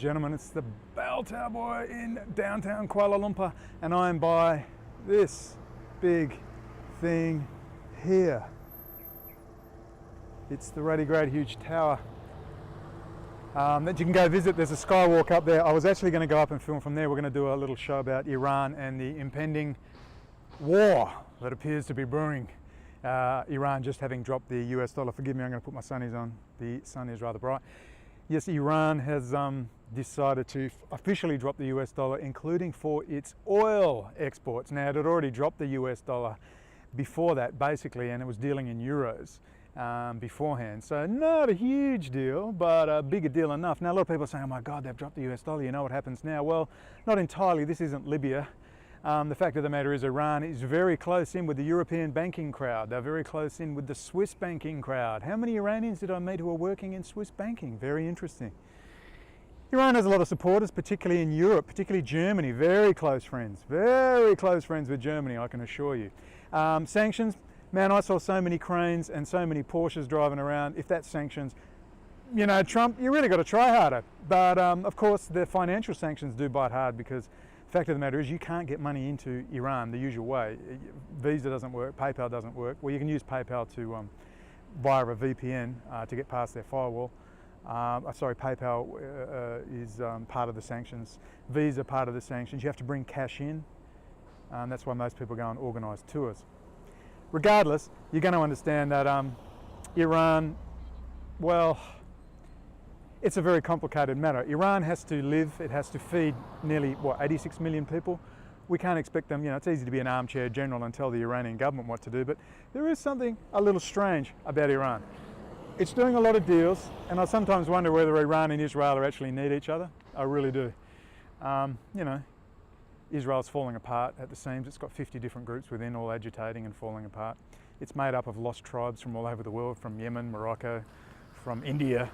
gentlemen, it's the Bell Tower Boy in downtown Kuala Lumpur, and I am by this big thing here. It's the Ruddy Great Huge Tower that you can go visit. There's a skywalk up there. I was actually going to go up and film from there. We're going to do a little show about Iran and the impending war that appears to be brewing. Iran just having dropped the US dollar. Forgive me, I'm going to put my sunnies on. The sun is rather bright. Yes, Iran has decided to officially drop the US dollar, including for its oil exports. Now, it had already dropped the US dollar before that, basically, and it was dealing in euros beforehand. So not a huge deal, but a bigger deal enough. Now, a lot of people are saying, oh my God, they've dropped the US dollar. You know what happens now? Well, not entirely. This isn't Libya. The fact of the matter is Iran is very close in with the European banking crowd. They're very close in with the Swiss banking crowd. How many Iranians did I meet who are working in Swiss banking? Very interesting. Iran has a lot of supporters, particularly in Europe, particularly Germany. Very close friends with Germany, I can assure you. Sanctions, man, I saw so many cranes and so many Porsches driving around. If that's sanctions, you know, Trump, you really got to try harder. But of course, the financial sanctions do bite hard, because the fact of the matter is you can't get money into Iran the usual way. Visa doesn't work, PayPal doesn't work. Well, you can use PayPal to via a VPN to get past their firewall. PayPal is part of the sanctions. Visa part of the sanctions. You have to bring cash in. That's why most people go on organised tours. Regardless, you're going to understand that Iran, well, it's a very complicated matter. Iran has to live, it has to feed nearly, 86 million people. We can't expect them, you know, it's easy to be an armchair general and tell the Iranian government what to do, but there is something a little strange about Iran. It's doing a lot of deals, and I sometimes wonder whether Iran and Israel actually need each other. I really do. You know, Israel's falling apart at the seams. It's got 50 different groups within, all agitating and falling apart. It's made up of lost tribes from all over the world, from Yemen, Morocco, from India.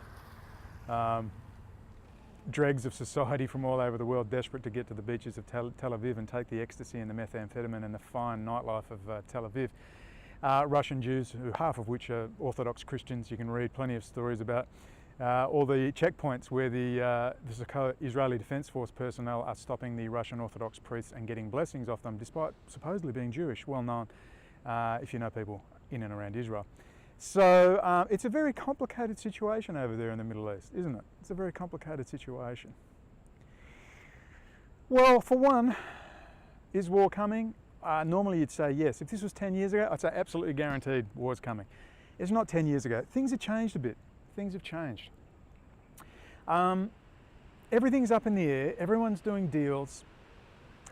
Dregs of society from all over the world, desperate to get to the beaches of Tel Aviv and take the ecstasy and the methamphetamine and the fine nightlife of Tel Aviv. Russian Jews, half of which are Orthodox Christians. You can read plenty of stories about all the checkpoints where the Israeli Defense Force personnel are stopping the Russian Orthodox priests and getting blessings off them, despite supposedly being Jewish, well known if you know people in and around Israel. So it's a very complicated situation over there in the Middle East, isn't it? It's a very complicated situation. Well, for one, is war coming? Normally you'd say yes. If this was 10 years ago, I'd say absolutely guaranteed war's coming. It's not 10 years ago. Things have changed a bit. Things have changed. Everything's up in the air. Everyone's doing deals.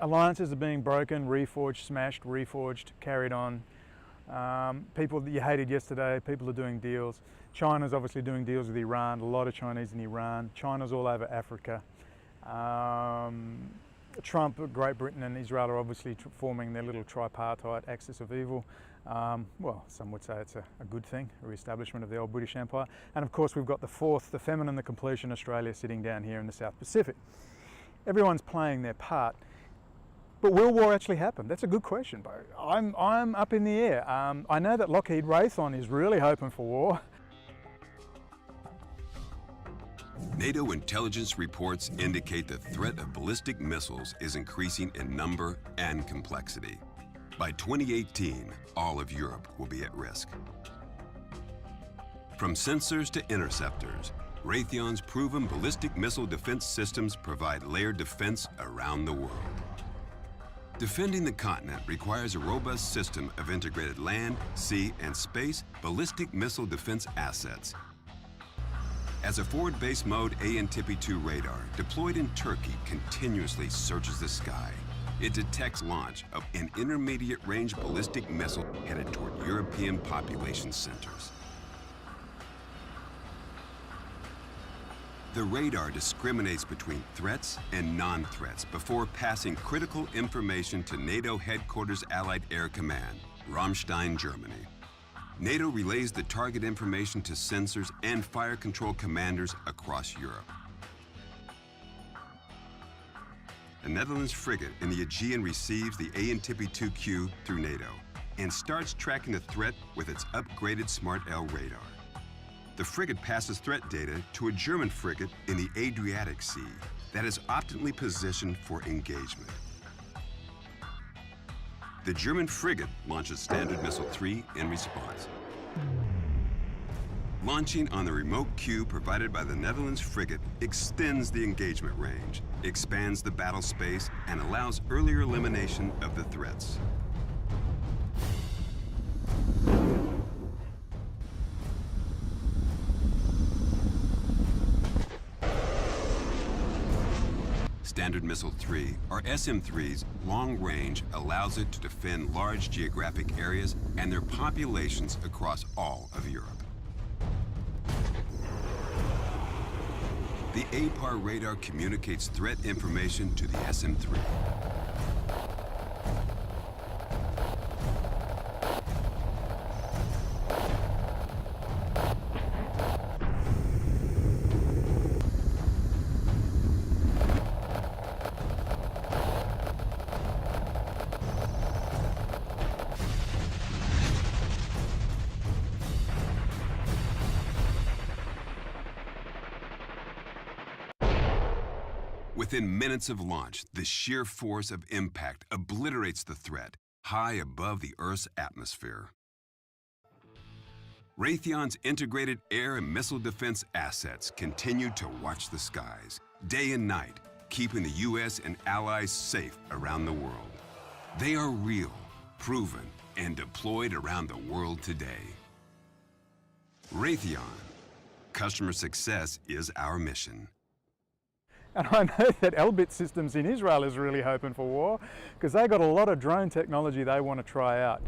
Alliances are being broken, reforged, smashed, reforged, carried on. People that you hated yesterday, people are doing deals. China's obviously doing deals with Iran, a lot of Chinese in Iran. China's all over Africa. Trump, Great Britain and Israel are obviously forming their little tripartite axis of evil. Well, some would say it's a good thing, a re-establishment of the old British Empire. And of course we've got the fourth, the feminine, the completion, Australia sitting down here in the South Pacific. Everyone's playing their part. But will war actually happen? That's a good question, Bo. I'm up in the air. I know that Lockheed Raytheon is really hoping for war. NATO intelligence reports indicate the threat of ballistic missiles is increasing in number and complexity. By 2018, all of Europe will be at risk. From sensors to interceptors, Raytheon's proven ballistic missile defense systems provide layered defense around the world. Defending the continent requires a robust system of integrated land, sea, and space ballistic missile defense assets. As a forward-based mode ANTP-2 radar deployed in Turkey continuously searches the sky, it detects launch of an intermediate-range ballistic missile headed toward European population centers. The radar discriminates between threats and non-threats before passing critical information to NATO Headquarters Allied Air Command, Ramstein, Germany. NATO relays the target information to sensors and fire control commanders across Europe. A Netherlands frigate in the Aegean receives the ANTP-2Q through NATO and starts tracking the threat with its upgraded Smart L radar. the frigate passes threat data to a German frigate in the Adriatic Sea that is optimally positioned for engagement. The German frigate launches Standard Missile 3 in response. Launching on the remote queue provided by the Netherlands frigate extends the engagement range, expands the battle space, and allows earlier elimination of the threats. Standard Missile 3, or SM-3's long range allows it to defend large geographic areas and their populations across all of Europe. The APAR radar communicates threat information to the SM-3. Within minutes of launch, the sheer force of impact obliterates the threat high above the Earth's atmosphere. Raytheon's integrated air and missile defense assets continue to watch the skies, day and night, keeping the U.S. and allies safe around the world. They are real, proven, and deployed around the world today. Raytheon, customer success is our mission. And I know that Elbit Systems in Israel is really hoping for war because they got a lot of drone technology they want to try out.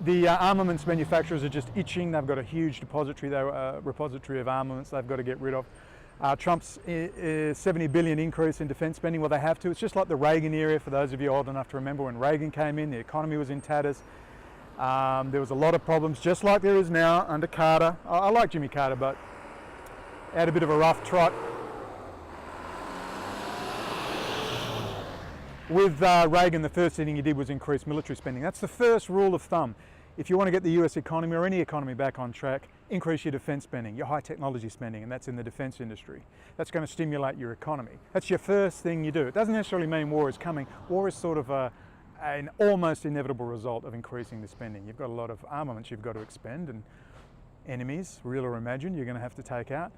The armaments manufacturers are just itching. They've got a huge repository of armaments they've got to get rid of. Trump's 70 billion increase in defense spending, well, they have to. It's just like the Reagan era, for those of you old enough to remember when Reagan came in, the economy was in tatters. There was a lot of problems, just like there is now under Carter. I like Jimmy Carter, but had a bit of a rough trot. With Reagan, the first thing he did was increase military spending. That's the first rule of thumb. If you want to get the US economy or any economy back on track, increase your defense spending, your high technology spending, and that's in the defense industry. That's going to stimulate your economy. That's your first thing you do. It doesn't necessarily mean war is coming. War is sort of an almost inevitable result of increasing the spending. You've got a lot of armaments you've got to expend, and enemies, real or imagined, you're going to have to take out.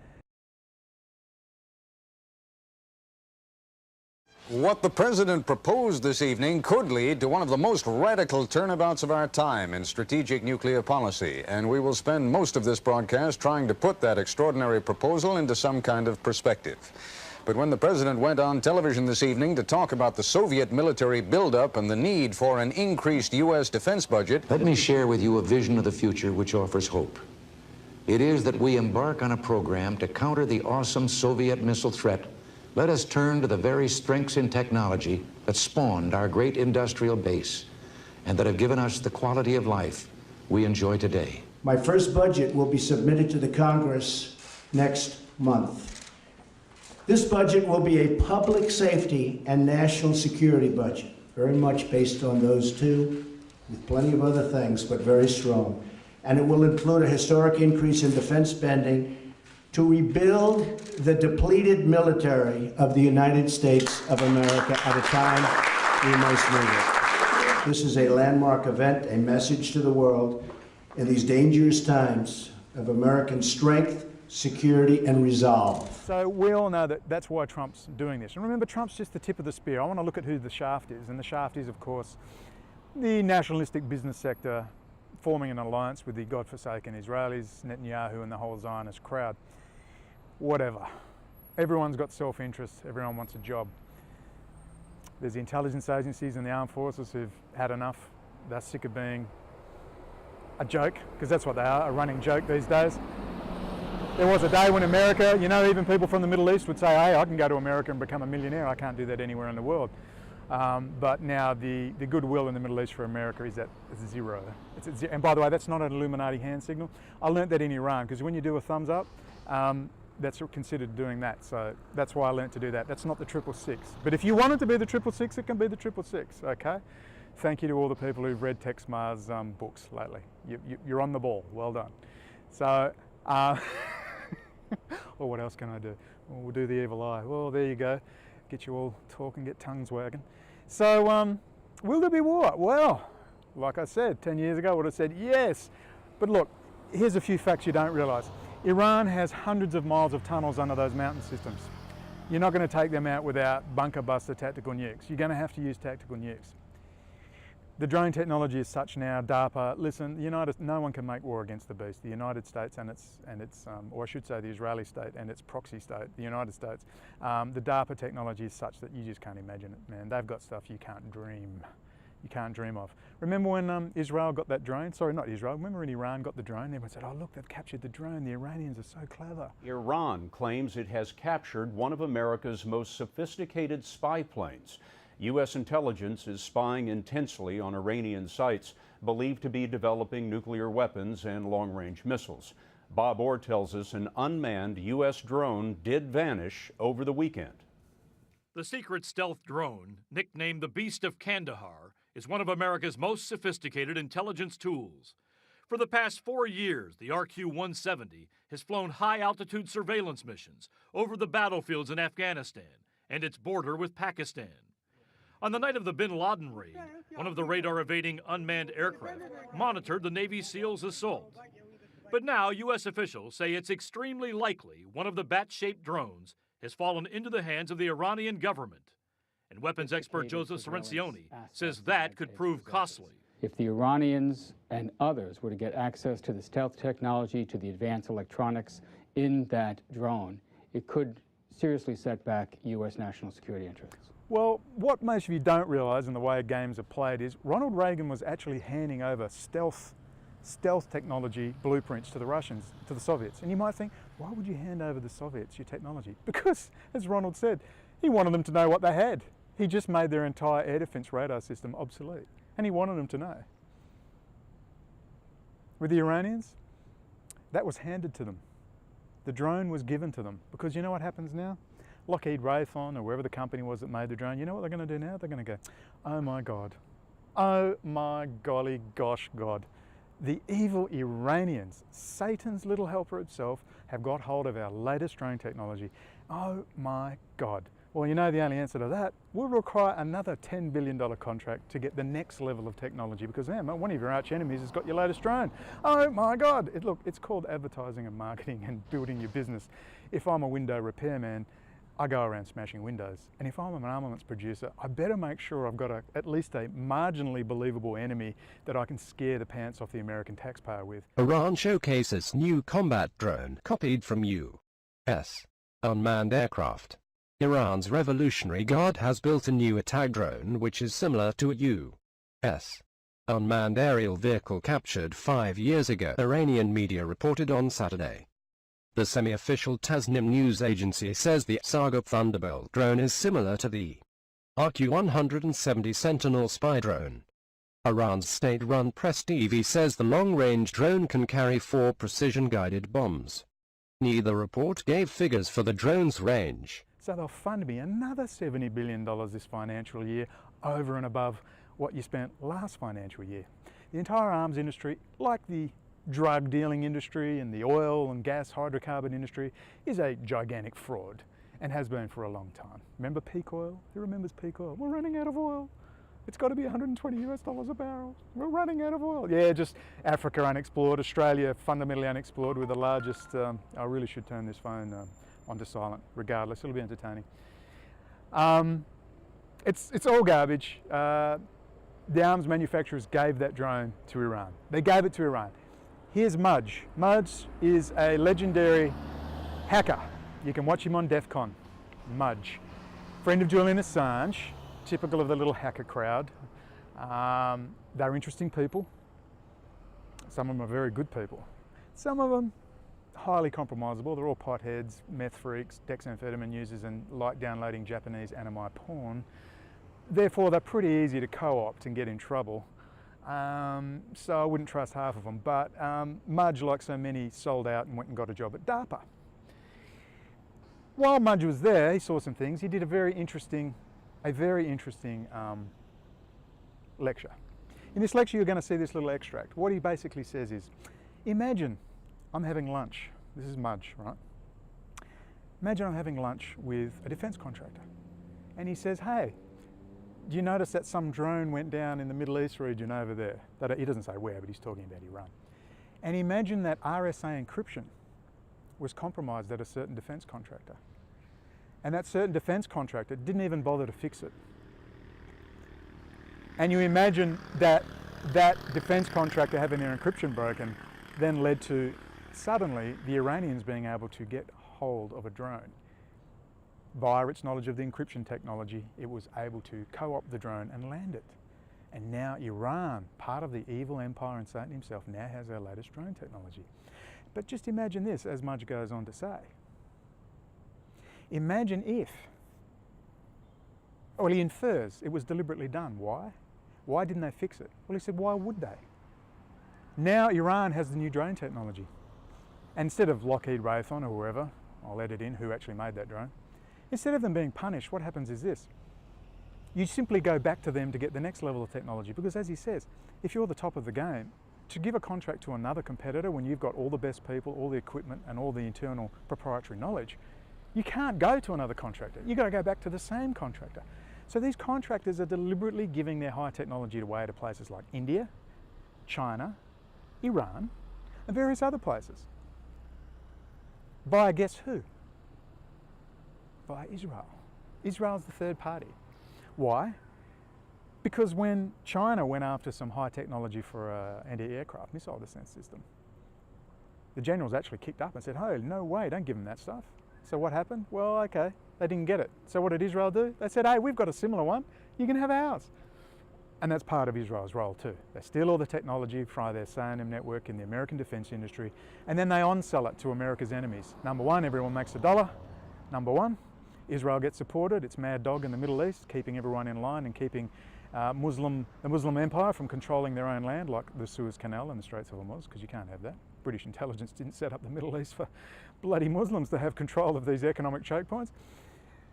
What the president proposed this evening could lead to one of the most radical turnabouts of our time in strategic nuclear policy, and we will spend most of this broadcast trying to put that extraordinary proposal into some kind of perspective. But when the president went on television this evening to talk about the Soviet military buildup and the need for an increased U.S. defense budget, let me share with you a vision of the future which offers hope. It is that we embark on a program to counter the awesome Soviet missile threat. Let us turn to the very strengths in technology that spawned our great industrial base and that have given us the quality of life we enjoy today. My first budget will be submitted to the Congress next month. This budget will be a public safety and national security budget, very much based on those two, with plenty of other things, but very strong. And it will include a historic increase in defense spending to rebuild the depleted military of the United States of America at a time we most need it. This is a landmark event, a message to the world in these dangerous times of American strength, security, and resolve. So we all know that that's why Trump's doing this. And remember, Trump's just the tip of the spear. I want to look at who the shaft is. And the shaft is, of course, the nationalistic business sector forming an alliance with the godforsaken Israelis, Netanyahu, and the whole Zionist crowd. Whatever. Everyone's got self-interest. Everyone wants a job. There's the intelligence agencies and the armed forces who've had enough. They're sick of being a joke, because that's what they are, a running joke these days. There was a day when America, you know, even people from the Middle East would say, hey, I can go to America and become a millionaire. I can't do that anywhere in the world. But now the goodwill in the Middle East for America is at zero. It's at zero. And by the way, that's not an Illuminati hand signal. I learnt that in Iran, because when you do a thumbs up, that's considered doing that. So that's why I learnt to do that. That's not the 666. But if you want it to be the 666, it can be the 666, okay? Thank you to all the people who've read Tex Ma's books lately. You're on the ball. Well done. So, or what else can I do? Well, we'll do the evil eye. Well, there you go. Get you all talking, get tongues wagging. So, will there be war? Well, like I said, 10 years ago I would have said yes. But look, here's a few facts you don't realise. Iran has hundreds of miles of tunnels under those mountain systems. You're not going to take them out without bunker buster tactical nukes. You're going to have to use tactical nukes. The drone technology is such now, DARPA, listen, no one can make war against the beast. The United States and its or I should say the Israeli state and its proxy state, the United States. The DARPA technology is such that you just can't imagine it, man. They've got stuff you can't dream of. Remember when Israel got that drone? Sorry, not Israel. Remember when Iran got the drone? Everyone said, oh look, they've captured the drone. The Iranians are so clever. Iran claims it has captured one of America's most sophisticated spy planes. U.S. intelligence is spying intensely on Iranian sites believed to be developing nuclear weapons and long-range missiles. Bob Orr tells us an unmanned U.S. drone did vanish over the weekend. The secret stealth drone, nicknamed the Beast of Kandahar, is one of America's most sophisticated intelligence tools. For the past 4 years, the RQ-170 has flown high-altitude surveillance missions over the battlefields in Afghanistan and its border with Pakistan. On the night of the bin Laden raid, one of the radar-evading unmanned aircraft monitored the Navy SEALs' assault. But now U.S. officials say it's extremely likely one of the bat-shaped drones has fallen into the hands of the Iranian government. And weapons expert Joseph Sorencioni says that could prove costly. If the Iranians and others were to get access to the stealth technology, to the advanced electronics in that drone, it could seriously set back U.S. national security interests. Well, what most of you don't realise in the way games are played is Ronald Reagan was actually handing over stealth technology blueprints to the Russians, to the Soviets. And you might think, why would you hand over the Soviets your technology? Because, as Ronald said, he wanted them to know what they had. He just made their entire air defence radar system obsolete. And he wanted them to know. With the Iranians, that was handed to them. The drone was given to them. Because you know what happens now? Lockheed Raytheon or wherever the company was that made the drone, you know what they're going to do now? They're going to go, oh my God, oh my golly gosh God. The evil Iranians, Satan's little helper itself, have got hold of our latest drone technology. Oh my God. Well, you know the only answer to that will require another $10 billion contract to get the next level of technology because man, one of your arch enemies has got your latest drone. Oh my God. Look, it's called advertising and marketing and building your business. If I'm a window repairman, I go around smashing windows. And if I'm an armaments producer, I better make sure I've got at least a marginally believable enemy that I can scare the pants off the American taxpayer with. Iran showcases new combat drone copied from U.S. unmanned aircraft. Iran's Revolutionary Guard has built a new attack drone which is similar to a U.S. unmanned aerial vehicle captured 5 years ago, Iranian media reported on Saturday. The semi-official Tasnim news agency says the Saga Thunderbolt drone is similar to the RQ-170 Sentinel spy drone. Iran's state-run Press TV says the long-range drone can carry 4 precision-guided bombs. Neither report gave figures for the drone's range. So they'll fund me another $70 billion this financial year over and above what you spent last financial year. The entire arms industry, like the drug dealing industry and the oil and gas hydrocarbon industry, is a gigantic fraud and has been for a long time. Remember peak oil? Who remembers peak oil? We're running out of oil. It's got to be $120 a barrel. We're running out of oil. Yeah, just Africa unexplored, Australia fundamentally unexplored with the largest, I really should turn this phone onto silent, regardless, it'll be entertaining. It's all garbage. The arms manufacturers gave that drone to Iran. They gave it to Iran. Here's Mudge. Mudge is a legendary hacker. You can watch him on DEF CON. Mudge. Friend of Julian Assange, typical of the little hacker crowd. They're interesting people. Some of them are very good people. Some of them highly compromisable. They're all potheads, meth freaks, dexamphetamine users, and like downloading Japanese anime porn. Therefore, they're pretty easy to co-opt and get in trouble. So I wouldn't trust half of them. But Mudge, like so many, sold out and went and got a job at DARPA. While Mudge was there, he saw some things. He did a very interesting lecture. In this lecture, you're going to see this little extract. What he basically says is, imagine I'm having lunch. This is Mudge, right? Imagine I'm having lunch with a defense contractor. And he says, hey, do you notice that some drone went down in the Middle East region over there? He doesn't say where, but he's talking about Iran. And imagine that RSA encryption was compromised at a certain defense contractor. And that certain defense contractor didn't even bother to fix it. And you imagine that that defense contractor having their encryption broken then led to suddenly the Iranians being able to get hold of a drone. Via its knowledge of the encryption technology, it was able to co-opt the drone and land it. And now Iran, part of the evil empire and Satan himself, now has our latest drone technology. But just imagine this, as Mudge goes on to say. Imagine if, well, he infers it was deliberately done. Why? Why didn't they fix it? Well, he said, why would they? Now Iran has the new drone technology. And instead of Lockheed, Raytheon, or whoever, I'll edit in who actually made that drone, instead of them being punished, what happens is this. You simply go back to them to get the next level of technology, because as he says, if you're the top of the game, to give a contract to another competitor when you've got all the best people, all the equipment and all the internal proprietary knowledge, you can't go to another contractor. You've got to go back to the same contractor. So these contractors are deliberately giving their high technology away to places like India, China, Iran, and various other places. By guess who? By Israel. Israel's the third party. Why? Because when China went after some high technology for an anti-aircraft missile defense system, the generals actually kicked up and said, hey, no way, don't give them that stuff. So what happened? Well, okay, they didn't get it. So what did Israel do? They said, hey, we've got a similar one, you can have ours. And that's part of Israel's role too. They steal all the technology via their SANM network in the American defense industry, and then they on-sell it to America's enemies. Number one, everyone makes a dollar. Number one, Israel gets supported. It's mad dog in the Middle East, keeping everyone in line and keeping the Muslim Empire from controlling their own land, like the Suez Canal and the Straits of Hormuz, because you can't have that. British intelligence didn't set up the Middle East for bloody Muslims to have control of these economic choke points.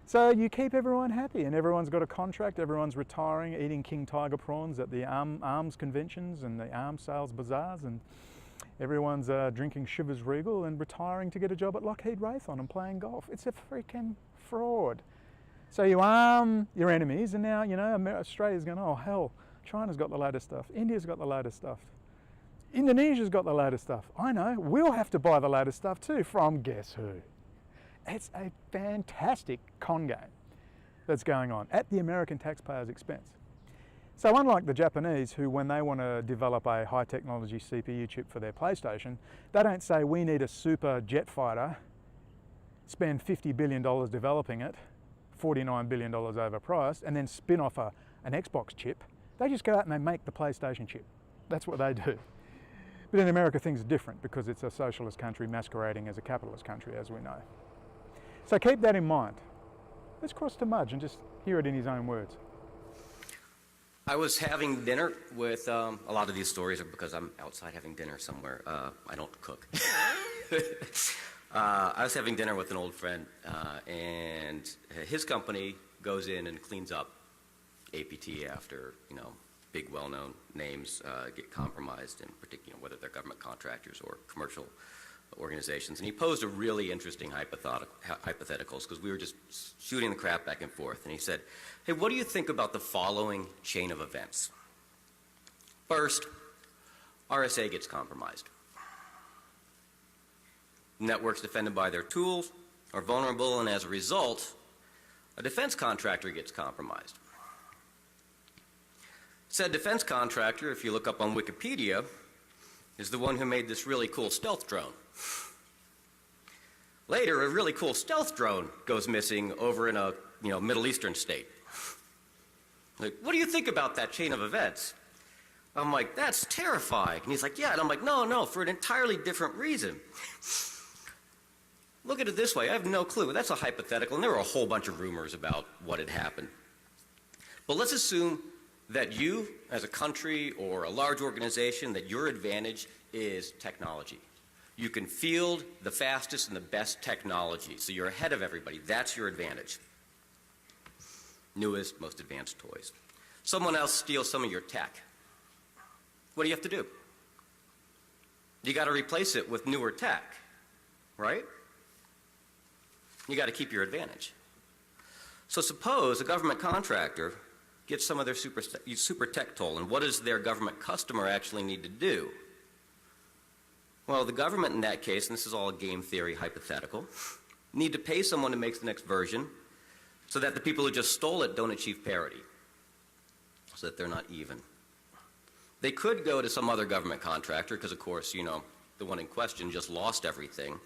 So you keep everyone happy, and everyone's got a contract, everyone's retiring, eating king tiger prawns at the arms conventions and the arms sales bazaars, and everyone's drinking Chivas Regal and retiring to get a job at Lockheed Raytheon and playing golf. It's a freaking fraud. So you arm your enemies, and now, you know, Australia's going, oh hell, China's got the latest stuff, India's got the latest stuff, Indonesia's got the latest stuff. I know, we'll have to buy the latest stuff too from guess who? It's a fantastic con game that's going on at the American taxpayer's expense. So unlike the Japanese, who when they want to develop a high technology CPU chip for their PlayStation, they don't say we need a super jet fighter, spend $50 billion developing it, $49 billion overpriced, and then spin off an Xbox chip. They just go out and they make the PlayStation chip. That's what they do. But in America things are different because it's a socialist country masquerading as a capitalist country, as we know. So keep that in mind. Let's cross to Mudge and just hear it in his own words. I was having dinner with, a lot of these stories are because I'm outside having dinner somewhere. I don't cook. I was having dinner with an old friend, and his company goes in and cleans up APT after, big well-known names get compromised, in particular, whether they're government contractors or commercial organizations. And he posed a really interesting hypotheticals, because we were just shooting the crap back and forth. And he said, hey, what do you think about the following chain of events? First, RSA gets compromised. Networks defended by their tools are vulnerable, and as a result, a defense contractor gets compromised. Said defense contractor, if you look up on Wikipedia, is the one who made this really cool stealth drone. Later, a really cool stealth drone goes missing over in a Middle Eastern state. Like, what do you think about that chain of events? I'm like, that's terrifying. And he's like, yeah. And I'm like, no, for an entirely different reason. Look at it this way. I have no clue. That's a hypothetical, and there were a whole bunch of rumors about what had happened. But let's assume that you, as a country or a large organization, that your advantage is technology. You can field the fastest and the best technology, so you're ahead of everybody. That's your advantage. Newest, most advanced toys. Someone else steals some of your tech. What do you have to do? You got to replace it with newer tech, right? You got to keep your advantage. So suppose a government contractor gets some of their super tech stolen. What does their government customer actually need to do? Well, the government in that case, and this is all a game theory hypothetical, need to pay someone to make the next version so that the people who just stole it don't achieve parity, so that they're not even. They could go to some other government contractor because, of course, the one in question just lost everything.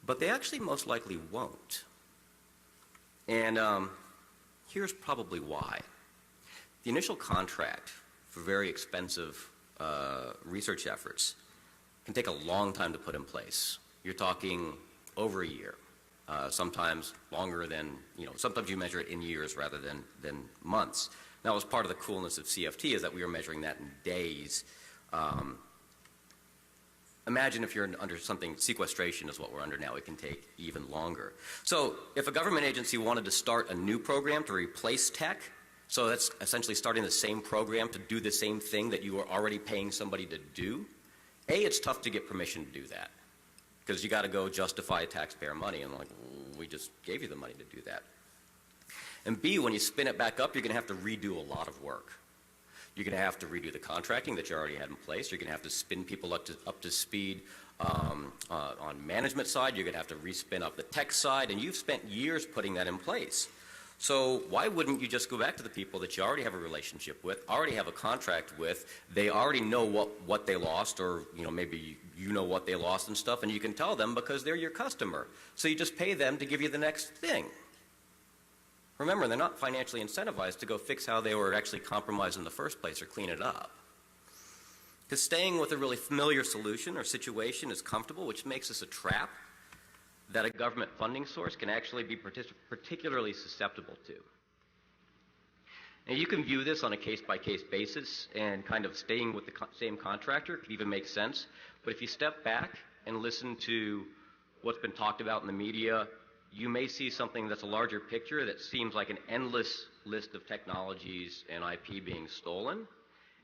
But they actually most likely won't. And here's probably why. The initial contract for very expensive research efforts can take a long time to put in place. You're talking over a year, sometimes longer than, sometimes you measure it in years rather than months. That was part of the coolness of CFT, is that we were measuring that in days. Imagine if you're under something, sequestration is what we're under now, it can take even longer. So if a government agency wanted to start a new program to replace tech, so that's essentially starting the same program to do the same thing that you were already paying somebody to do, it's tough to get permission to do that, because you got to go justify taxpayer money, and like, we just gave you the money to do that. And B, when you spin it back up, you're going to have to redo a lot of work. You're going to have to redo the contracting that you already had in place. You're going to have to spin people up to speed on management side. You're going to have to respin up the tech side, and you've spent years putting that in place. So why wouldn't you just go back to the people that you already have a relationship with, already have a contract with? They already know what they lost, or maybe you know what they lost and stuff, and you can tell them because they're your customer. So you just pay them to give you the next thing. Remember, they're not financially incentivized to go fix how they were actually compromised in the first place or clean it up. Because staying with a really familiar solution or situation is comfortable, which makes us a trap that a government funding source can actually be particularly susceptible to. And you can view this on a case-by-case basis, and kind of staying with the same contractor could even make sense. But if you step back and listen to what's been talked about in the media, you may see something that's a larger picture that seems like an endless list of technologies and IP being stolen.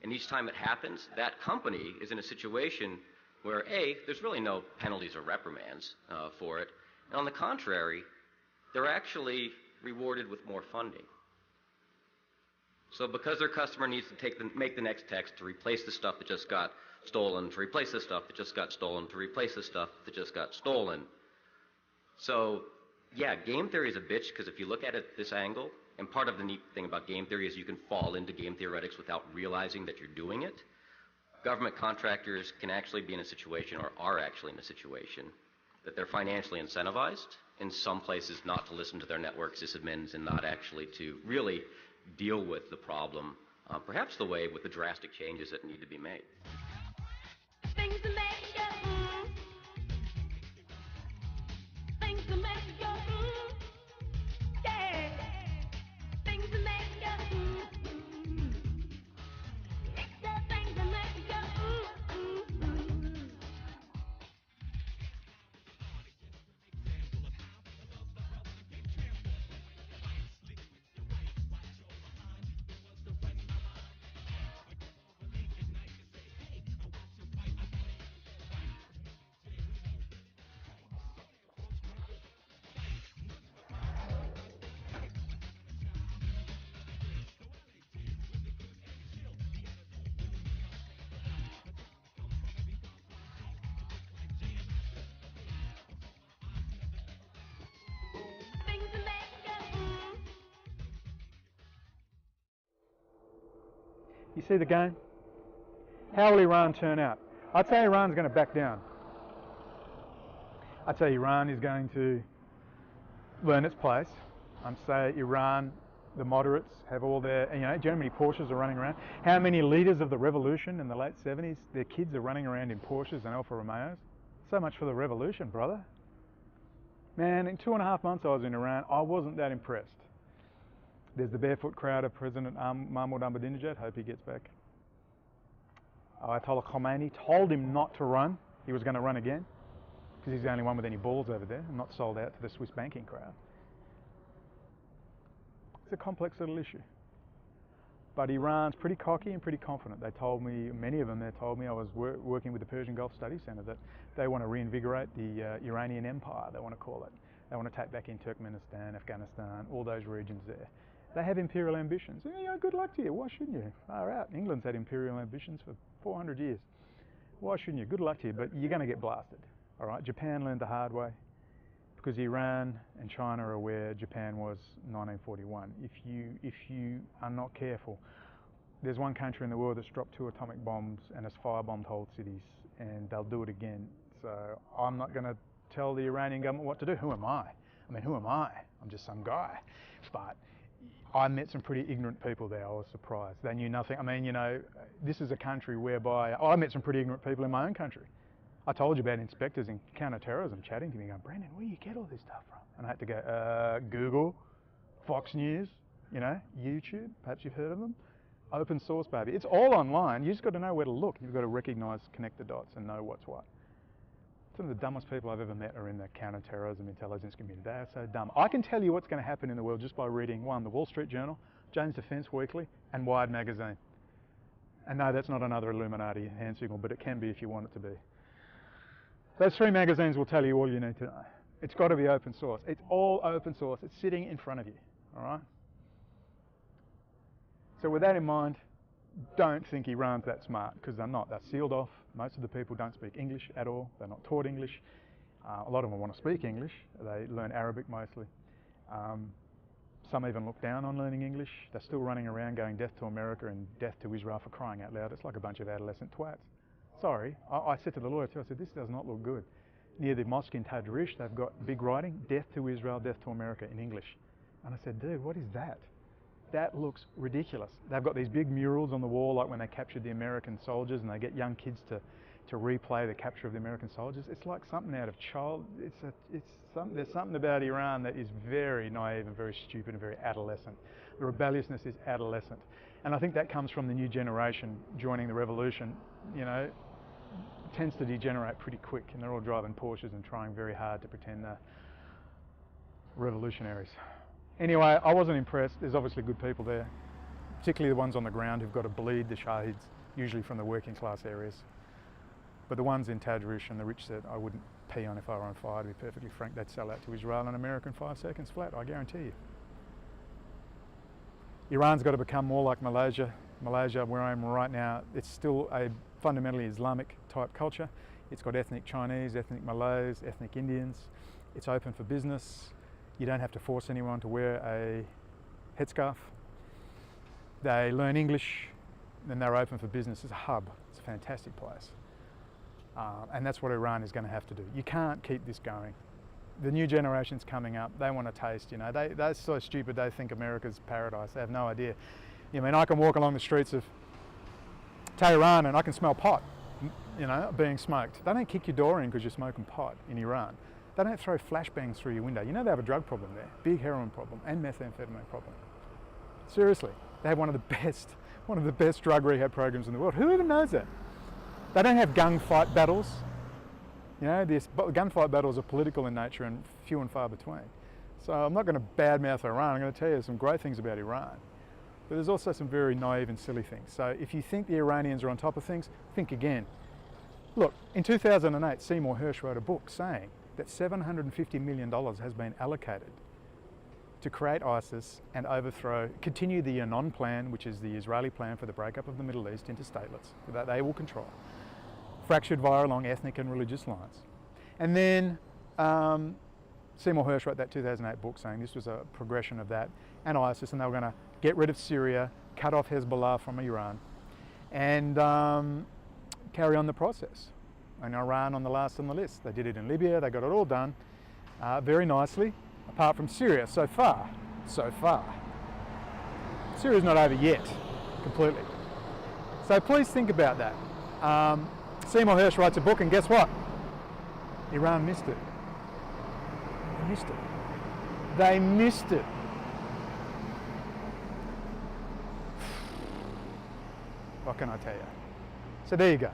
And each time it happens, that company is in a situation where, A, there's really no penalties or reprimands for it. And on the contrary, they're actually rewarded with more funding. So because their customer needs to make the next text to replace the stuff that just got stolen, to replace the stuff that just got stolen, to replace the stuff that just got stolen. So yeah, game theory is a bitch, because if you look at it this angle, and part of the neat thing about game theory is you can fall into game theoretics without realizing that you're doing it. Government contractors can actually be in a situation, or are actually in a situation, that they're financially incentivized in some places not to listen to their network sysadmins and not actually to really deal with the problem, perhaps the way with the drastic changes that need to be made. Things to make you, things to make you, yeah. Things to make you, it's the things to make you. You see the game? How will Iran turn out? I'd say Iran's going to back down. I'd say Iran is going to learn its place. I'd say Iran, the moderates, have all their, do you know how many Porsches are running around? How many leaders of the revolution in the late 70s, their kids are running around in Porsches and Alfa Romeos? So much for the revolution, brother. Man, in 2.5 months I was in Iran, I wasn't that impressed. There's the barefoot crowd of President Mahmoud Ahmadinejad, hope he gets back. Ayatollah Khomeini told him not to run. He was going to run again because he's the only one with any balls over there and not sold out to the Swiss banking crowd. It's a complex little issue. But Iran's pretty cocky and pretty confident. They told me, many of them, they told me, I was working with the Persian Gulf Studies Centre, that they want to reinvigorate the Iranian Empire, they want to call it. They want to take back in Turkmenistan, Afghanistan, all those regions there. They have imperial ambitions. Good luck to you. Why shouldn't you? Far out. England's had imperial ambitions for 400 years. Why shouldn't you? Good luck to you, but you're going to get blasted. All right. Japan learned the hard way because Iran and China are where Japan was 1941. If you are not careful, there's one country in the world that's dropped 2 atomic bombs and has firebombed whole cities, and they'll do it again. So I'm not going to tell the Iranian government what to do. Who am I? I mean, who am I? I'm just some guy. But I met some pretty ignorant people there. I was surprised. They knew nothing. I mean, this is a country whereby I met some pretty ignorant people in my own country. I told you about inspectors in counter-terrorism chatting to me going, Brendan, where do you get all this stuff from? And I had to go, Google, Fox News, YouTube, perhaps you've heard of them. Open source, baby. It's all online. You just got to know where to look. You've got to recognise, connect the dots and know what's what. Some of the dumbest people I've ever met are in the counter-terrorism intelligence community. They are so dumb. I can tell you what's going to happen in the world just by reading, one, the Wall Street Journal, Jane's Defence Weekly, and Wired magazine. And no, that's not another Illuminati hand signal, but it can be if you want it to be. Those 3 magazines will tell you all you need to know. It's got to be open source. It's all open source. It's sitting in front of you, all right? So with that in mind, don't think Iran's that smart, because they're not. They're sealed off. Most of the people don't speak English at all. They're not taught English. A lot of them want to speak English. They learn Arabic mostly. Some even look down on learning English. They're still running around going death to America and death to Israel for crying out loud. It's like a bunch of adolescent twats. Sorry, I said to the lawyer too, I said, this does not look good. Near the mosque in Tadrish, they've got big writing, death to Israel, death to America in English. And I said, dude, what is that? That looks ridiculous. They've got these big murals on the wall, like when they captured the American soldiers, and they get young kids to replay the capture of the American soldiers. It's like something out of there's something about Iran that is very naive and very stupid and very adolescent. The rebelliousness is adolescent. And I think that comes from the new generation joining the revolution, tends to degenerate pretty quick, and they're all driving Porsches and trying very hard to pretend they're revolutionaries. Anyway, I wasn't impressed. There's obviously good people there, particularly the ones on the ground who've got to bleed, the shahids, usually from the working class areas. But the ones in Tadrish and the rich set, I wouldn't pee on if I were on fire, to be perfectly frank. They'd sell out to Israel and America in 5 seconds flat, I guarantee you. Iran's got to become more like Malaysia. Malaysia, where I am right now, it's still a fundamentally Islamic type culture. It's got ethnic Chinese, ethnic Malays, ethnic Indians. It's open for business. You don't have to force anyone to wear a headscarf. They learn English, then they're open for business. It's a hub. It's a fantastic place. And that's what Iran is going to have to do. You can't keep this going. The new generation's coming up. They want to taste, they're so stupid they think America's paradise. They have no idea. I can walk along the streets of Tehran and I can smell pot, being smoked. They don't kick your door in because you're smoking pot in Iran. They don't throw flashbangs through your window. They have a drug problem there, big heroin problem and methamphetamine problem. Seriously, they have one of the best drug rehab programs in the world. Who even knows that? They don't have gunfight battles. These gunfight battles are political in nature and few and far between. So I'm not going to badmouth Iran. I'm going to tell you some great things about Iran. But there's also some very naive and silly things. So if you think the Iranians are on top of things, think again. Look, in 2008, Seymour Hersh wrote a book saying that $750 million has been allocated to create ISIS and continue the Anon plan, which is the Israeli plan for the breakup of the Middle East into statelets that they will control, fractured via along ethnic and religious lines. And then Seymour Hersh wrote that 2008 book saying this was a progression of that and ISIS, and they were going to get rid of Syria, cut off Hezbollah from Iran, and carry on the process. And Iran on the last on the list. They did it in Libya, they got it all done very nicely, apart from Syria so far. Syria's not over yet, completely. So please think about that. Seymour Hersh writes a book, and guess what? Iran missed it. They missed it. They missed it. What can I tell you? So there you go.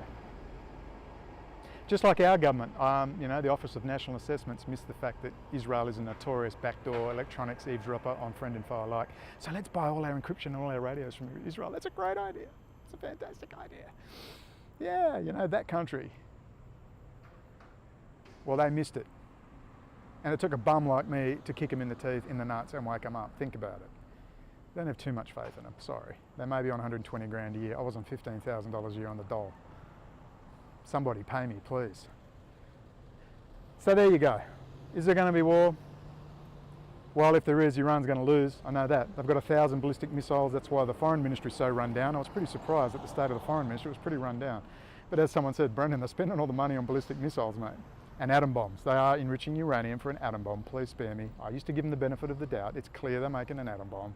Just like our government, you know, the Office of National Assessments missed the fact that Israel is a notorious backdoor electronics eavesdropper on friend and foe alike. So let's buy all our encryption and all our radios from Israel. That's a great idea. It's a fantastic idea. Yeah, you know, that country. Well, they missed it. And it took a bum like me to kick him in the teeth, in the nuts, and wake him up. Think about it. Don't have too much faith in them, sorry. They may be on 120 grand a year. I was on $15,000 a year on the dole. Somebody pay me, please. So there you go. Is there going to be war? Well, if there is, Iran's going to lose. I know that. They've got 1,000 ballistic missiles. That's why the foreign ministry is so run down. I was pretty surprised at the state of the foreign ministry. It was pretty run down. But as someone said, Brendan, they're spending all the money on ballistic missiles, mate. And atom bombs. They are enriching uranium for an atom bomb. Please spare me. I used to give them the benefit of the doubt. It's clear they're making an atom bomb.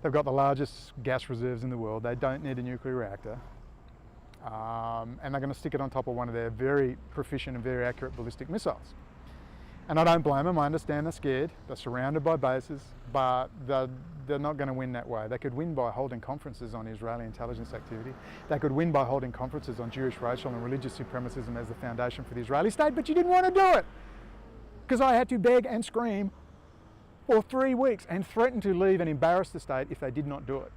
They've got the largest gas reserves in the world. They don't need a nuclear reactor. And they're going to stick it on top of one of their very proficient and very accurate ballistic missiles. And I don't blame them. I understand they're scared. They're surrounded by bases, but they're not going to win that way. They could win by holding conferences on Israeli intelligence activity. They could win by holding conferences on Jewish, racial and religious supremacism as the foundation for the Israeli state, but you didn't want to do it because I had to beg and scream for 3 weeks and threaten to leave and embarrass the state if they did not do it.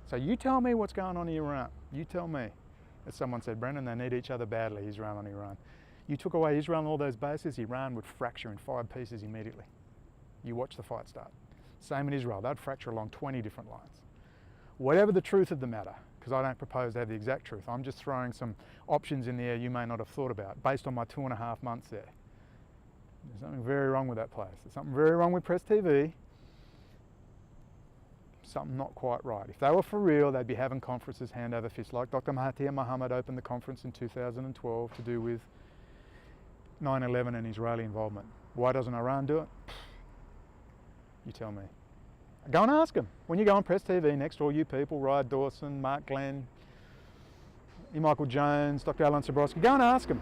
So you tell me what's going on in Iran. You tell me. As someone said, Brendan, they need each other badly, Israel and Iran. You took away Israel and all those bases, Iran would fracture in 5 pieces immediately. You watch the fight start. Same in Israel, they'd fracture along 20 different lines. Whatever the truth of the matter, because I don't propose to have the exact truth, I'm just throwing some options in there you may not have thought about based on my 2.5 months there. There's something very wrong with that place. There's something very wrong with Press TV. Something not quite right. If they were for real, they'd be having conferences hand over fist, like Dr. Mahathir Mohamad opened the conference in 2012 to do with 9/11 and Israeli involvement. Why doesn't Iran do it? You tell me. Go and ask them. When you go on Press TV next to all you people, Ryan Dawson, Mark Glenn, E. Michael Jones, Dr. Alan Sabrowski, go and ask them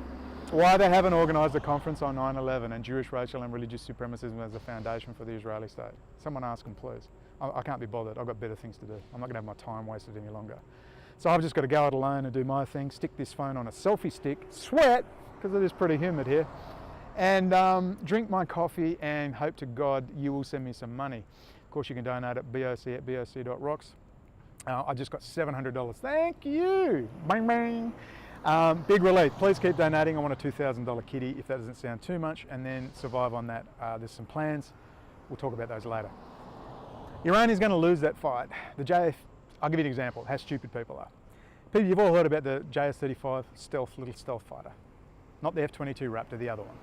why they haven't organised a conference on 9/11 and Jewish, racial and religious supremacism as the foundation for the Israeli state. Someone ask them, please. I can't be bothered. I've got better things to do. I'm not going to have my time wasted any longer. So I've just got to go it alone and do my thing, stick this phone on a selfie stick, sweat, because it is pretty humid here, and drink my coffee and hope to God you will send me some money. Of course, you can donate at boc@boc.rocks. I just got $700. Thank you. Bang, bang. Big relief. Please keep donating. I want a $2,000 kitty if that doesn't sound too much, and then survive on that. There's some plans. We'll talk about those later. Iran is going to lose that fight. The I'll give you an example, how stupid people are. People, you've all heard about the JS-35 little stealth fighter. Not the F-22 Raptor, the other one.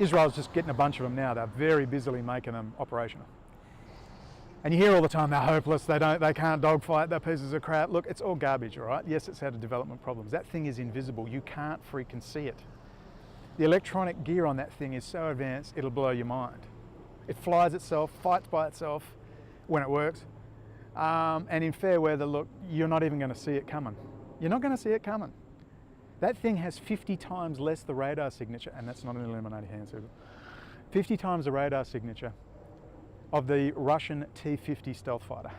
Israel's just getting a bunch of them now. They're very busily making them operational. And you hear all the time they're hopeless, they can't dogfight, they're pieces of crap. Look, it's all garbage, all right? Yes, it's had development problems. That thing is invisible. You can't freaking see it. The electronic gear on that thing is so advanced, it'll blow your mind. It flies itself, fights by itself when it works. And in fair weather, look, you're not even going to see it coming. You're not going to see it coming. That thing has 50 times less the radar signature, and that's not an illuminated hand signal. 50 times the radar signature of the Russian T-50 stealth fighter.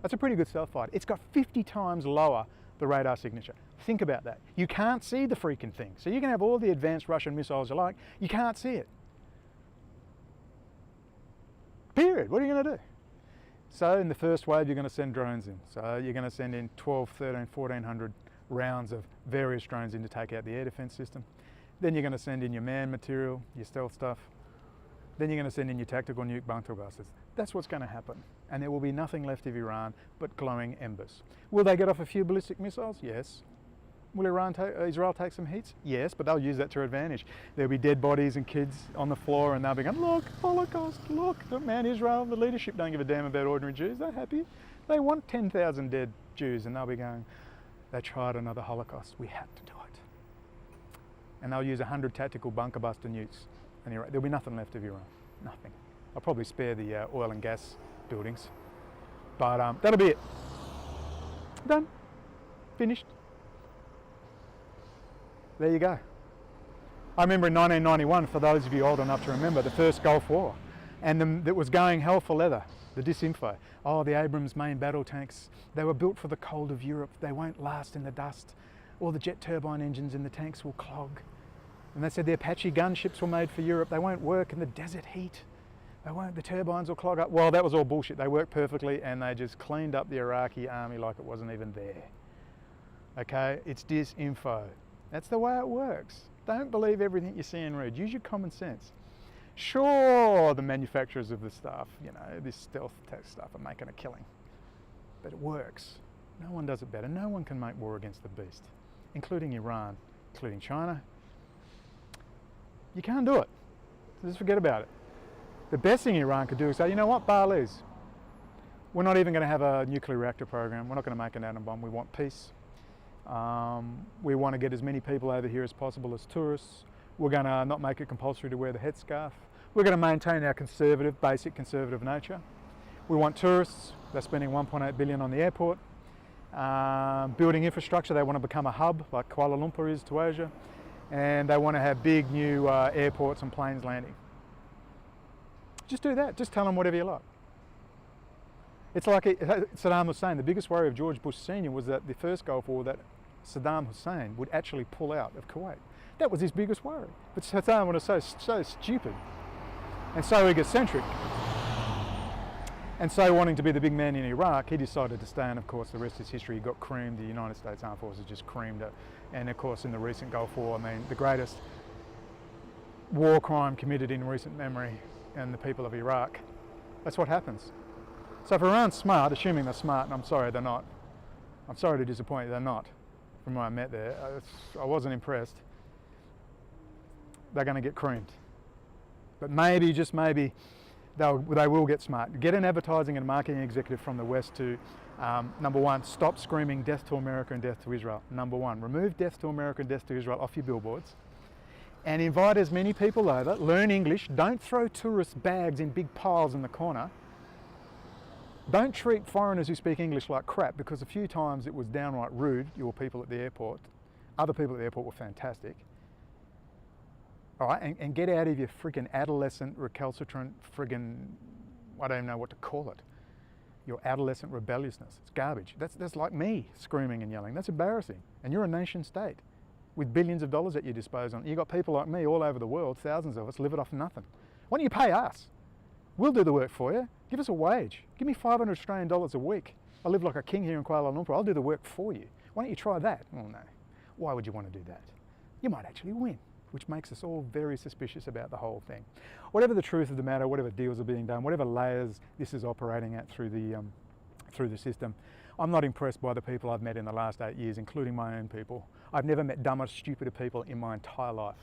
That's a pretty good stealth fighter. It's got 50 times lower the radar signature. Think about that. You can't see the freaking thing. So you can have all the advanced Russian missiles you like, you can't see it. Period. What are you going to do? So in the first wave, you're going to send drones in. So you're going to send in 12, 13, 1400 rounds of various drones in to take out the air defense system. Then you're going to send in your man material, your stealth stuff. Then you're going to send in your tactical nuke bunker busters. That's what's going to happen. And there will be nothing left of Iran but glowing embers. Will they get off a few ballistic missiles? Yes. Will Israel take some hits? Yes, but they'll use that to their advantage. There'll be dead bodies and kids on the floor, and they'll be going, look, Holocaust, look, man, Israel, the leadership don't give a damn about ordinary Jews. They're happy. They want 10,000 dead Jews, and they'll be going, They tried another Holocaust. We had to do it. And they'll use 100 tactical bunker buster nukes. And there'll be nothing left of Iran. Nothing. I'll probably spare the oil and gas buildings. But that'll be it. Done. Finished. There you go. I remember in 1991, for those of you old enough to remember, the first Gulf War. And it was going hell for leather, the disinfo. Oh, the Abrams main battle tanks, they were built for the cold of Europe. They won't last in the dust. All the jet turbine engines in the tanks will clog. And they said the Apache gunships were made for Europe. They won't work in the desert heat. The turbines will clog up. Well, that was all bullshit. They worked perfectly and they just cleaned up the Iraqi army like it wasn't even there. Okay, it's disinfo. That's the way it works. Don't believe everything you see and read. Use your common sense. Sure, the manufacturers of the stuff, you know, this stealth tech stuff are making a killing, but it works. No one does it better. No one can make war against the beast, including Iran, including China. You can't do it. Just forget about it. The best thing Iran could do is say, you know what, Balis, we're not even going to have a nuclear reactor program. We're not going to make an atom bomb. We want peace. We want to get as many people over here as possible as tourists. We're going to not make it compulsory to wear the headscarf. We're going to maintain our conservative, basic conservative nature. We want tourists. They're spending 1.8 billion on the airport. Building infrastructure. They want to become a hub like Kuala Lumpur is to Asia. And they want to have big new airports and planes landing. Just do that. Just tell them whatever you like. It's like Saddam Hussein. The biggest worry of George Bush Sr. was that the first Gulf War, that Saddam Hussein would actually pull out of Kuwait. That was his biggest worry. But Saddam was so stupid and so egocentric and so wanting to be the big man in Iraq, he decided to stay, and of course the rest is history. He got creamed. The United States Armed Forces just creamed it. And of course in the recent Gulf War, I mean, the greatest war crime committed in recent memory, and the people of Iraq. That's what happens. So if Iran's smart, assuming they're smart, and I'm sorry they're not, I'm sorry to disappoint you, they're not, from what I met there, I wasn't impressed, they're going to get creamed. But maybe, just maybe, they will get smart. Get an advertising and marketing executive from the West to, number one, stop screaming death to America and death to Israel. Number one, remove death to America and death to Israel off your billboards. And invite as many people over, learn English, don't throw tourist bags in big piles in the corner. Don't treat foreigners who speak English like crap, because a few times it was downright rude, your people at the airport. Other people at the airport were fantastic. All right, and get out of your friggin' adolescent, recalcitrant, friggin', I don't even know what to call it. Your adolescent rebelliousness. It's garbage. That's like me screaming and yelling. That's embarrassing. And you're a nation state with billions of dollars at your disposal. You've got people like me all over the world, thousands of us, live it off nothing. Why don't you pay us? We'll do the work for you. Give us a wage. Give me 500 Australian dollars a week. I live like a king here in Kuala Lumpur. I'll do the work for you. Why don't you try that? Oh no. Why would you want to do that? You might actually win, which makes us all very suspicious about the whole thing. Whatever the truth of the matter, whatever deals are being done, whatever layers this is operating at through the system, I'm not impressed by the people I've met in the last 8 years, including my own people. I've never met dumber, stupider people in my entire life.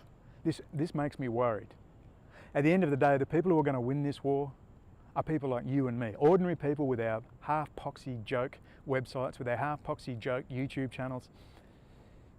This makes me worried. At the end of the day, the people who are going to win this war are people like you and me, ordinary people with our half-poxy joke websites, with our half-poxy joke YouTube channels.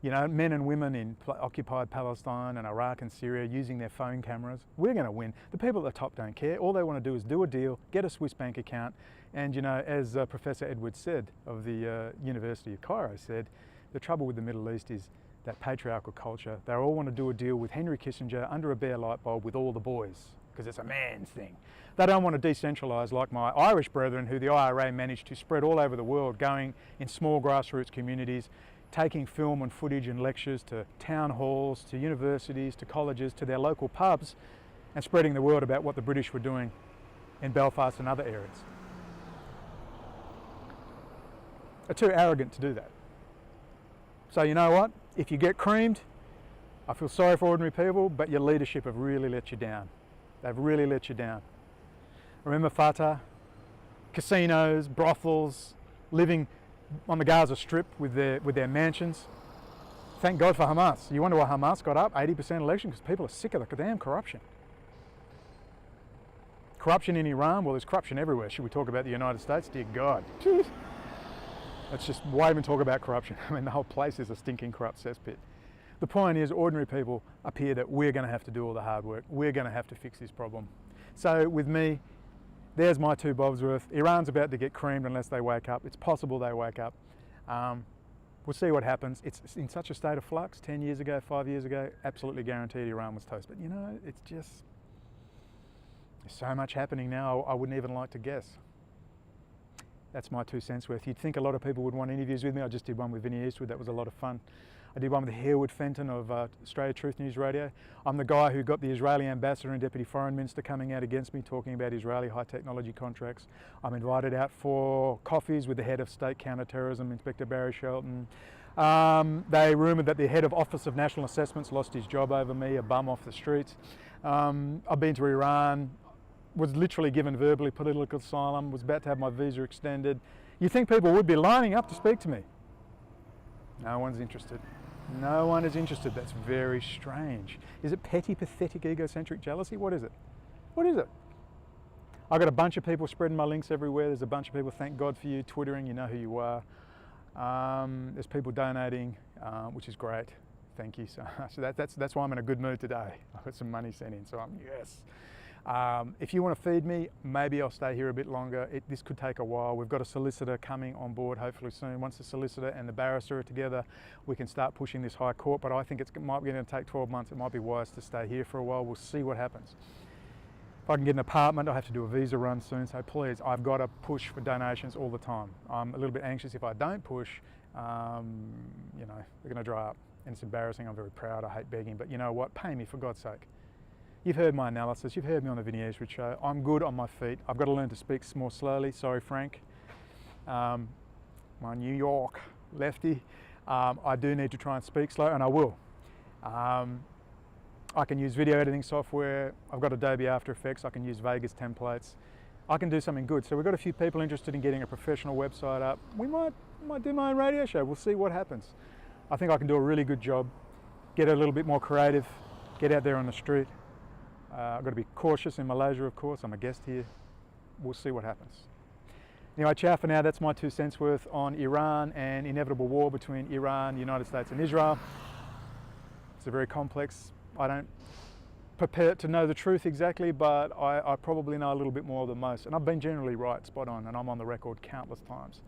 You know, men and women in occupied Palestine and Iraq and Syria using their phone cameras. We're going to win. The people at the top don't care. All they want to do is do a deal, get a Swiss bank account, and you know, as Professor Edwards said of the University of Cairo said, the trouble with the Middle East is that patriarchal culture. They all want to do a deal with Henry Kissinger under a bare light bulb with all the boys, because it's a man's thing. They don't want to decentralise like my Irish brethren, who the IRA managed to spread all over the world, going in small grassroots communities, taking film and footage and lectures to town halls, to universities, to colleges, to their local pubs, and spreading the word about what the British were doing in Belfast and other areas. They're too arrogant to do that. So you know what? If you get creamed, I feel sorry for ordinary people, but your leadership have really let you down. They've really let you down. Remember Fatah? Casinos, brothels, living on the Gaza Strip with their mansions. Thank God for Hamas. You wonder why Hamas got up 80% election? Because people are sick of the damn corruption. Corruption in Iran? Well, there's corruption everywhere. Should we talk about the United States? Dear God. Let's just won't even talk about corruption. I mean, the whole place is a stinking corrupt cesspit. The point is, ordinary people appear that we're going to have to do all the hard work. We're going to have to fix this problem. So with me, there's my 2 bobs worth. Iran's about to get creamed unless they wake up. It's possible they wake up. We'll see what happens. It's in such a state of flux. 10 years ago, 5 years ago, absolutely guaranteed Iran was toast. But you know, it's just, there's so much happening now, I wouldn't even like to guess. That's my 2 cents worth. You'd think a lot of people would want interviews with me. I just did one with Vinnie Eastwood. That was a lot of fun. I did one with Hereward Fenton of Australia Truth News Radio. I'm the guy who got the Israeli ambassador and deputy foreign minister coming out against me, talking about Israeli high technology contracts. I'm invited out for coffees with the head of state counterterrorism, Inspector Barry Shelton. They rumoured that the head of Office of National Assessments lost his job over me, a bum off the streets. I've been to Iran, was literally given verbally political asylum, was about to have my visa extended. You think people would be lining up to speak to me? No one's interested. No one is interested. That's very strange. Is it petty, pathetic, egocentric jealousy? What is it? What is it? I've got a bunch of people spreading my links everywhere. There's a bunch of people, thank God for you, twittering, you know who you are. There's people donating, which is great. Thank you so much. That's why I'm in a good mood today. I've got some money sent in, so I'm, yes. If you want to feed me, maybe I'll stay here a bit longer. This could take a while. We've got a solicitor coming on board hopefully soon. Once the solicitor and the barrister are together, we can start pushing this high court, but I think it might be going to take 12 months. It might be wise to stay here for a while. We'll see what happens. If I can get an apartment, I'll have to do a visa run soon, so please, I've got to push for donations all the time. I'm a little bit anxious if I don't push, you know, they're going to dry up. And it's embarrassing. I'm very proud. I hate begging, but you know what? Pay me, for God's sake. You've heard my analysis, you've heard me on the Vinnie Eastwood show. I'm good on my feet. I've got to learn to speak more slowly. Sorry, Frank. My New York lefty. I do need to try and speak slow, and I will. I can use video editing software. I've got Adobe After Effects. I can use Vegas templates. I can do something good. So we've got a few people interested in getting a professional website up. We might do my own radio show. We'll see what happens. I think I can do a really good job. Get a little bit more creative. Get out there on the street. I've got to be cautious in Malaysia, of course. I'm a guest here. We'll see what happens. Anyway, ciao for now. That's my 2 cents worth on Iran and inevitable war between Iran, the United States and Israel. It's a very complex. I don't prepare to know the truth exactly, but I probably know a little bit more than most. And I've been generally right, spot on, and I'm on the record countless times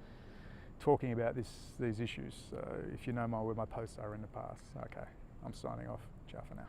talking about these issues. So if you know where my posts are in the past. Okay, I'm signing off. Ciao for now.